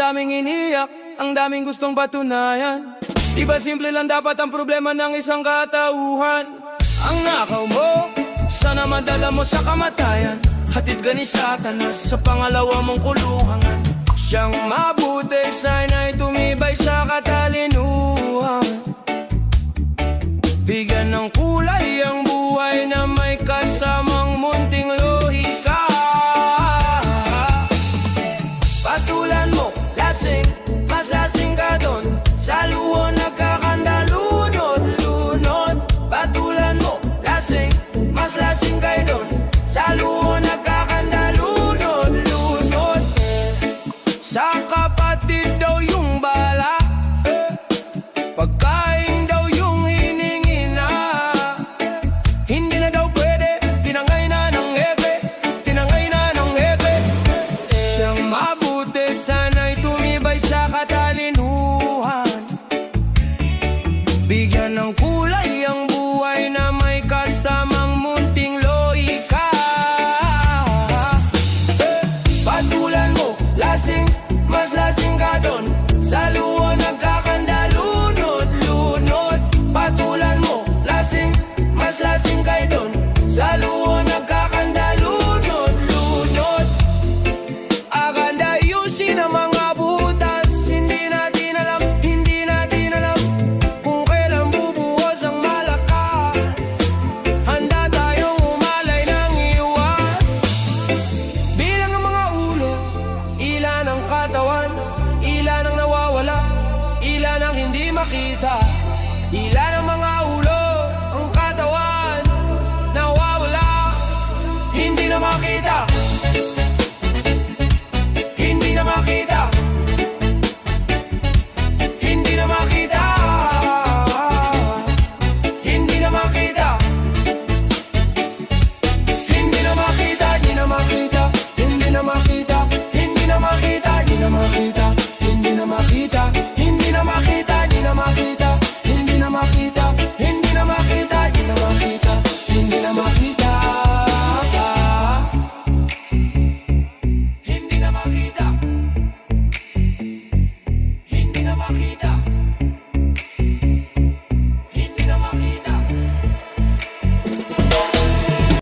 daming iniyak, ang daming gustong patunayan. Di ba simple lang dapat ang problema ng isang katauhan? Ang nakaw mo, sana madala mo sa kamatayan. Hatid ka ni Satanas sa pangalawa mong kulungan. Siyang mabuti, sana'y tumibay sa katalinuhan. Bigyan ng kulay ang buhay na may kasamang munting lohika. Patulan mo, lasing, mas lasing ka doon. Sa luho nagkakanda, lunod, lunod. Patulan mo, lasing, mas lasing kayo doon. Sa luho nagkakanda, lunod, lunod. Sa kapatid daw yung bala, pagkain daw yung hiningi na. Hindi na daw pwede, tinangay na ng hepe, tinangay na ng hepe. Siyang mabuti, sana'y tumibay sa katalinuhan. Bigyan ng kulay ang buhay na may kasamang munting lohika. Patulan mo, lasing, mas lasing ka doon. Sa luho nagkakanda, lunod, lunod. Patulan mo, lasing, mas lasing kayo doon. Sa luho nagkakanda, lunod, lunod. Aganda ayusin ang mga butas. Hindi natin alam, hindi natin alam kung kailan bubuhos ang malakas. Handa tayong umalay ng iwas. Bilang ang mga ulo, ilan ang katawan, ilan ang nawawala, ilan ang hindi makita.